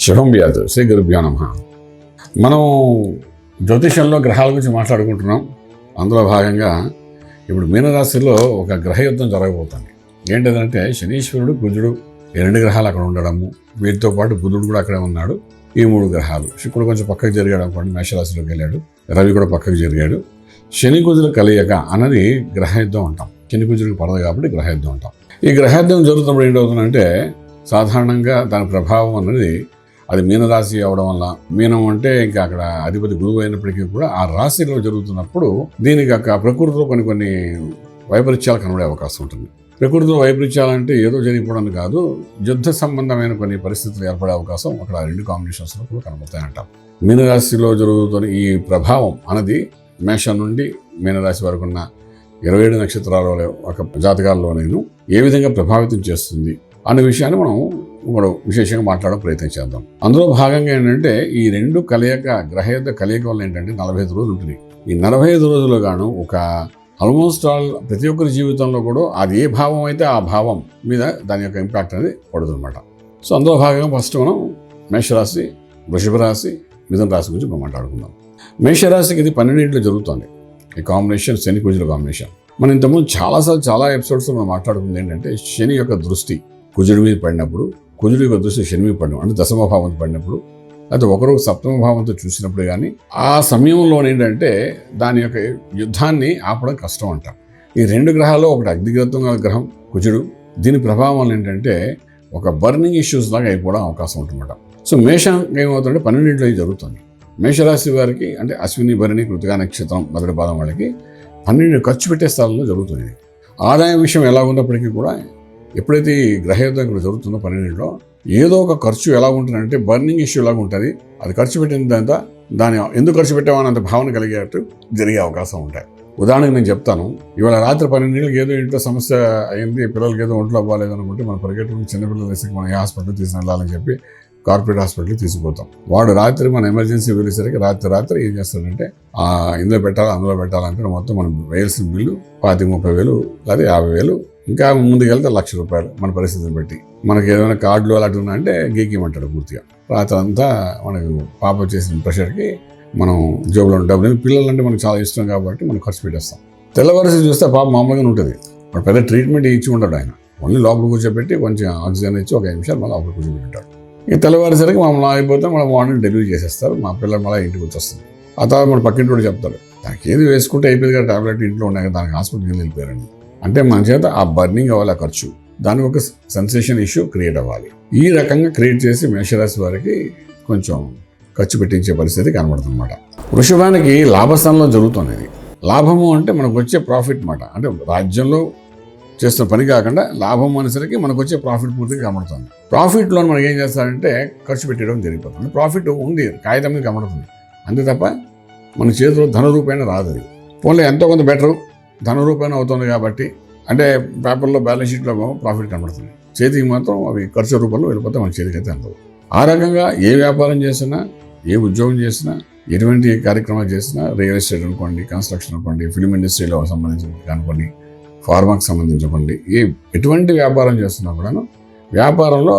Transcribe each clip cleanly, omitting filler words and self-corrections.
శుభం వ్యాధు శ్రీ గురుభ్యో నమః. మనం జ్యోతిషంలో గ్రహాల గురించి మాట్లాడుకుంటున్నాం. అందులో భాగంగా ఇప్పుడు మీనరాశిలో ఒక గ్రహ యుద్ధం జరగబోతుంది. ఏంటిదంటే శనీశ్వరుడు, కుజుడు ఈ రెండు గ్రహాలు అక్కడ ఉండడము, వీటితో పాటు బుధుడు కూడా అక్కడే ఉన్నాడు. ఈ మూడు గ్రహాలు, శుక్రుడు కొంచెం పక్కకు జరిగాడు అనుకోండి, మేషరాశిలోకి వెళ్ళాడు. రవి కూడా పక్కకు జరిగాడు. శని కుజుల కలయిక అన్నది గ్రహ యుద్ధం అంటాం. శని కుజుడికి పడదు కాబట్టి గ్రహ యుద్ధం అంటాం. ఈ గ్రహ యుద్ధం జరుగుతున్నప్పుడు ఏంటవుతుందంటే సాధారణంగా దాని ప్రభావం అన్నది అది మీనరాశి అవడం వల్ల, మీనం అంటే ఇంకా అక్కడ అధిపతి గురువు అయినప్పటికీ కూడా ఆ రాశిలో జరుగుతున్నప్పుడు దీనికి ప్రకృతిలో కొన్ని వైపరీత్యాలు కనబడే అవకాశం ఉంటుంది. ప్రకృతిలో వైపరీత్యాలంటే ఏదో జరిగిపోవడం కాదు, యుద్ధ సంబంధమైన కొన్ని పరిస్థితులు ఏర్పడే అవకాశం అక్కడ రెండు కాంబినేషన్స్లో కూడా కనబడతాయంటాం. మీనరాశిలో జరుగుతున్న ఈ ప్రభావం అన్నది మేషం నుండి మీనరాశి వరకు ఉన్న 27 నక్షత్రాల ఒక జాతకాల్లో నేను ఏ విధంగా ప్రభావితం చేస్తుంది అనే విషయాన్ని మనం విశేషంగా మాట్లాడడం ప్రయత్నం చేద్దాం. అందులో భాగంగా ఏంటంటే ఈ రెండు గ్రహ యొక్క కలయిక వల్ల ఏంటంటే 45 రోజులు ఉంటుంది. ఈ 45 రోజులు గాను ఒక ఆల్మోస్ట్ ఆల్ ప్రతి ఒక్కరి జీవితంలో కూడా అది ఏ భావం అయితే ఆ భావం మీద దాని యొక్క ఇంపాక్ట్ అనేది పడుతుందన్నమాట. సో అందులో భాగంగా ఫస్ట్ మనం మేషరాశి, వృషభ రాశి, మిథున రాశి గురించి మనం మాట్లాడుకుందాం. మేషరాశికి ఇది 12 జరుగుతుంది. ఈ కాంబినేషన్ శని కుజుల కాంబినేషన్. మనం ఇంతకుముందు చాలా ఎపిసోడ్స్లో మనం మాట్లాడుకుంది ఏంటంటే శని యొక్క దృష్టి కుజుడి మీద పడినప్పుడు, కుజుడి యొక్క దృష్టి శని మీద పడినప్పుడు, అంటే దశమ భావంతో పడినప్పుడు, అయితే ఒకరు సప్తమ భావంతో చూసినప్పుడు కానీ ఆ సమయంలో ఏంటంటే దాని యొక్క యుద్ధాన్ని ఆపడం కష్టం అంటాం. ఈ రెండు గ్రహాల్లో ఒకటి అగ్నిగ్రహం గ్రహం కుజుడు, దీని ప్రభావం వల్ల ఏంటంటే ఒక బర్నింగ్ ఇష్యూస్ లాగా అయిపోవడం అవకాశం ఉంటుందన్నమాట. సో మేషం ఏమవుతుందంటే 12 జరుగుతుంది. మేషరాశి వారికి అంటే అశ్విని, భరణి, కృతికా నక్షత్రం మొదటి పాదం వాళ్ళకి 12 ఖర్చు పెట్టే స్థలంలో జరుగుతుంది. ఆదాయం విషయం ఎలా ఉన్నప్పటికీ కూడా ఎప్పుడైతే ఈ గ్రహయుద్ధం ఇక్కడ జరుగుతుందో 12లో ఏదో ఒక ఖర్చు ఎలా ఉంటుందంటే బర్నింగ్ ఇష్యూ లాగా ఉంటుంది. అది ఖర్చు పెట్టిన దాని ఎందుకు ఖర్చు పెట్టామన్నంత భావన కలిగేట్టు జరిగే అవకాశం ఉంటాయి. ఉదాహరణకు నేను చెప్తాను, ఇవాళ రాత్రి 12 ఏదో ఇంట్లో సమస్య అయింది, పిల్లలకి ఏదో ఒంట్లో అవ్వలేదు అనుకుంటే మనం పరిగెట్టుకుని చిన్నపిల్లలు వేసి మనం ఏ హాస్పిటల్ తీసుకుని వెళ్ళాలని చెప్పి కార్పొరేట్ హాస్పిటల్కి తీసుకుపోతాం. వాడు రాత్రి మన ఎమర్జెన్సీ వెళ్ళేసరికి రాత్రి ఏం చేస్తాడంటే ఇందులో పెట్టాలి అందులో పెట్టాలంటే మొత్తం మనం వేయాల్సిన బిల్లు 25-30 లేదా 50,000, ఇంకా ముందుకు వెళ్తే ₹1,00,000 మన పరిస్థితిని బట్టి. మనకి ఏదైనా కార్డులు అలాంటివి ఉన్నాయంటే గీకిమంటాడు పూర్తిగా. రాత్రి అంతా మనకు పాప చేసిన ప్రెషర్కి మనం జోబులో డబ్బులు, పిల్లలంటే మనకు చాలా ఇష్టం కాబట్టి మనం ఖర్చు పెట్టేస్తాం. తెల్లవారిసి చూస్తే పాప మామూలుగానే ఉంటుంది. వాడు పెద్ద ట్రీట్మెంట్ ఇచ్చి ఉంటాడు. ఆయన ఓన్లీ లోపల కూర్చోబెట్టి కొంచెం ఆక్సిజన్ ఇచ్చి ఒక 5 నిమిషాలు మళ్ళీ లోపల కూర్చోబెట్టాడు. ఈ తెల్లవారిసరికి మమ్మల్ని అయిపోతే మనం మార్నింగ్ డెలివరీ చేసేస్తారు. మా పిల్లలు మళ్ళీ ఇంటికి వచ్చేస్తుంది. ఆ తర్వాత మన పక్కింటి కూడా చెప్తాడు, దానికి ఏది వేసుకుంటే అయిపోయింది కదా, టాబ్లెట్ ఇంట్లో ఉన్నాయి కదా, దానికి హాస్పిటల్కి వెళ్ళిపోయారండి. అంటే మన చేత ఆ బర్నింగ్ అవ్వాలి, ఆ ఖర్చు, దానికి ఒక సెన్సేషన్ ఇష్యూ క్రియేట్ అవ్వాలి. ఈ రకంగా క్రియేట్ చేసి మేషరాశి వారికి కొంచెం ఖర్చు పెట్టించే పరిస్థితి కనబడుతుంది అన్నమాట. వృషభానికి లాభస్థానంలో జరుగుతుంది. లాభము అంటే మనకు వచ్చే ప్రాఫిట్ మాట, అంటే రాజ్యంలో చేస్తున్న పని కాకుండా లాభం అనేసరికి మనకు వచ్చే ప్రాఫిట్ పూర్తిగా కనబడుతుంది. ప్రాఫిట్లో మనకి ఏం చేస్తారంటే ఖర్చు పెట్టడం జరిగిపోతుంది. ప్రాఫిట్ ఉంది, కాగితం మీద కనబడుతుంది అంతే తప్ప మన చేతిలో ధన రూపాయన రాదు. అది పోన్లే ఎంతో కొంత బెటరు ధన రూపాయన అవుతుంది కాబట్టి, అంటే పేపర్లో బ్యాలెన్స్ షీట్లో ప్రాఫిట్ కనబడుతుంది, చేతికి మాత్రం అవి ఖర్చు రూపంలో వెళ్ళిపోతే మన చేతికి అయితే అందదు. ఆ రకంగా ఏ వ్యాపారం చేసినా, ఏ ఉద్యోగం చేసినా, ఎటువంటి కార్యక్రమాలు చేసినా, రియల్ ఎస్టేట్ అనుకోండి, కన్స్ట్రక్షన్ అనుకోండి, ఫిల్మ్ ఇండస్ట్రీలో సంబంధించిన అనుకోండి, ఫార్మాకి సంబంధించుకోండి, ఎటువంటి వ్యాపారం చేస్తున్నా కూడాను వ్యాపారంలో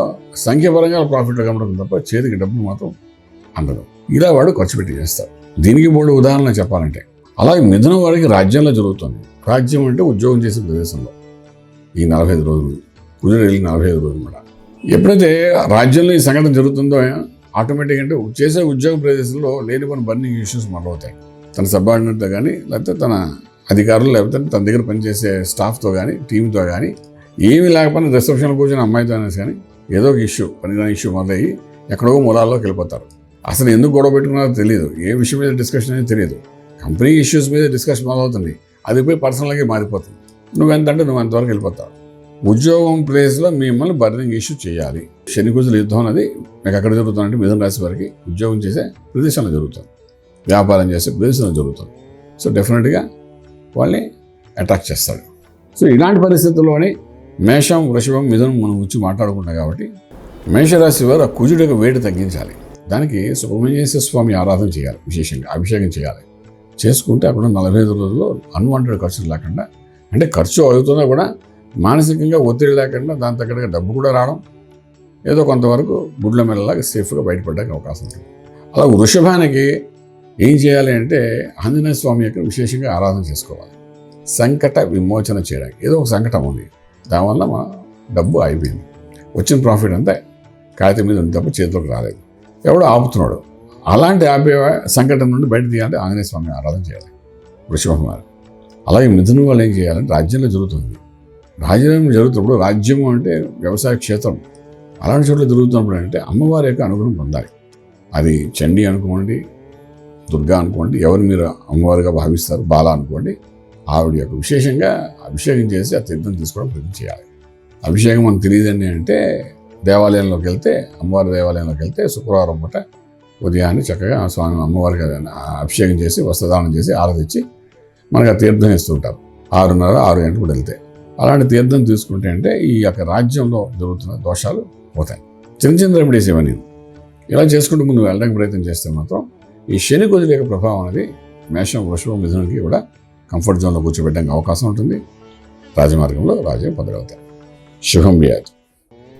సంఖ్యాపరంగా ప్రాఫిట్లో కనబడుతుంది తప్ప చేతికి డబ్బులు మాత్రం అందదు. ఇలా వాడు ఖర్చు పెట్టి చేస్తారు. దీనికి బోల్డ్ ఉదాహరణ చెప్పాలంటే అలాగే మిథునం వాడికి రాజ్యంలో జరుగుతుంది. రాజ్యం అంటే ఉద్యోగం చేసే ప్రదేశంలో ఈ 45 రోజులు, కుదిరి వెళ్ళి 45 రోజులు అన్నమాట. ఎప్పుడైతే రాజ్యంలో ఈ సంఘటన జరుగుతుందో ఆటోమేటిక్గా అంటే చేసే ఉద్యోగ ప్రదేశంలో లేని కొన్ని బర్నింగ్ ఇష్యూస్ మొదలవుతాయి. తన సబార్డినేట్తో కానీ, లేకపోతే తన అధికారులు, లేకపోతే తన దగ్గర పనిచేసే స్టాఫ్తో కానీ, టీంతో కానీ, ఏమీ లేకపోయినా రిసెప్షన్లో కూర్చొని అమ్మాయితో అనేసి కానీ ఏదో ఒక ఇష్యూ, పనికిరాని ఇష్యూ మొదలయ్యి ఎక్కడో మూలాల్లోకి వెళ్ళిపోతారు. అసలు ఎందుకు గొడవ పెట్టుకున్నారో తెలియదు, ఏ విషయం మీద డిస్కషన్ అనేది తెలియదు. కంపెనీ ఇష్యూస్ మీద డిస్కషన్ మొదలవుతుంది, అది పోయి పర్సనల్గా మారిపోతుంది. నువ్వెంతంటే నువ్వు అంతవరకు వెళ్ళిపోతావు. ఉద్యోగం ప్లేస్లో మిమ్మల్ని బర్నింగ్ ఇష్యూ చేయాలి. శని కుజుల యుద్ధం అనేది మీకు ఎక్కడ జరుగుతుందంటే మిథున రాశి వారికి ఉద్యోగం చేసే ప్రదేశంలో జరుగుతుంది, వ్యాపారం చేసే ప్రదేశంలో జరుగుతుంది. సో డెఫినెట్గా వాళ్ళని అట్రాక్ట్ చేస్తాడు. సో ఇలాంటి పరిస్థితుల్లోనే మేషం, వృషభం, మిథునం మనం వచ్చి మాట్లాడుకుంటాం కాబట్టి మేషరాశి వారు ఆ కుజుడి యొక్క వేడి తగ్గించాలి. దానికి సుబ్రహ్మణ్యేశ్వర స్వామి ఆరాధన చేయాలి, విశేషంగా అభిషేకం చేయాలి. చేసుకుంటే అక్కడ 45 రోజుల్లో అన్వాంటెడ్ ఖర్చులు లేకుండా, అంటే ఖర్చు అవుతున్నా కూడా మానసికంగా ఒత్తిడి లేకుండా దాని తగ్గట్టుగా డబ్బు కూడా రావడం, ఏదో కొంతవరకు గుడ్ల మెల్లలాగా సేఫ్గా బయటపడడానికి అవకాశం ఉంటుంది. అలా వృషభానికి ఏం చేయాలి అంటే ఆంజనేయ స్వామి యొక్క విశేషంగా ఆరాధన చేసుకోవాలి. సంకట విమోచన చేయడానికి. ఏదో ఒక సంకటం ఉంది, దానివల్ల మా డబ్బు అయిపోయింది, వచ్చిన ప్రాఫిట్ అంతా కాగితం మీద ఉంది తప్ప చేతిలోకి రాలేదు, ఎవడో ఆపుతున్నాడు. అలాంటి ఆపే సంకటం నుండి బయట తీయాలంటే ఆంజనేయ స్వామిని ఆరాధన చేయాలి వృషభం వారు. అలాగే మిథునం వాళ్ళు ఏం చేయాలంటే రాజ్యంలో జరుగుతుంది. రాజ్యం జరుగుతున్నప్పుడు, రాజ్యము అంటే వ్యవసాయ క్షేత్రం, అలాంటి చోట్ల జరుగుతున్నప్పుడు అంటే అమ్మవారి యొక్క అనుగ్రహం పొందాలి. అది చండీ అనుకోండి, దుర్గా అనుకోండి, ఎవరు మీరు అమ్మవారిగా భావిస్తారు, బాల అనుకోండి, ఆవిడ యొక్క విశేషంగా అభిషేకం చేసి ఆ తీర్థం తీసుకోవడం ప్రయత్నం చేయాలి. అభిషేకం మనకు తెలియదండి అంటే దేవాలయంలోకి వెళ్తే, అమ్మవారి దేవాలయంలోకి వెళ్తే శుక్రవారం పూట ఉదయాన్నే చక్కగా ఆ స్వామి అమ్మవారికి అభిషేకం చేసి వస్త్రదానం చేసి ఆరాధించి మనకు ఆ తీర్థం ఇస్తూ ఉంటారు. 6:30-6 గంటలకు కూడా వెళ్తే అలాంటి తీర్థం తీసుకుంటే అంటే ఈ యొక్క రాజ్యంలో జరుగుతున్న దోషాలు పోతాయి. చిన్న చిన్న రెమెడీస్ ఇవన్నీ ఇలా చేసుకుంటూ ముందు వెళ్ళడానికి ప్రయత్నం చేస్తే మాత్రం ఈ శని కుజుల యొక్క ప్రభావం అనేది మేషం, వృషభం, మిథునంకి కూడా కంఫర్ట్ జోన్లో కూర్చోబెట్టడానికి అవకాశం ఉంటుంది. రాజమార్గంలో రాజ్యం పొందగలుగుతారు. శుభం వ్యాధి.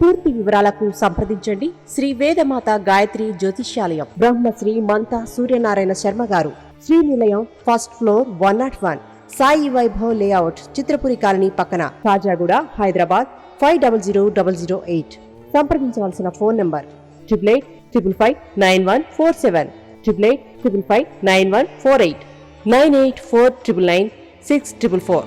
పూర్తి వివరాలకు సంప్రదించండి శ్రీ వేదమాత గాయత్రి జ్యోతిష్యాలయం, Brahmasri మంతా Suryanarayana Sharma garu, Srinilayam, first floor, 101, Sai Vaibhav layout, Chitrapuri colony పక్కన, కాజాగూడ, హైదరాబాద్ 500008. సంప్రదించవలసిన ఫోన్ నంబర్ 8855559147, 8855559148, 9849996644.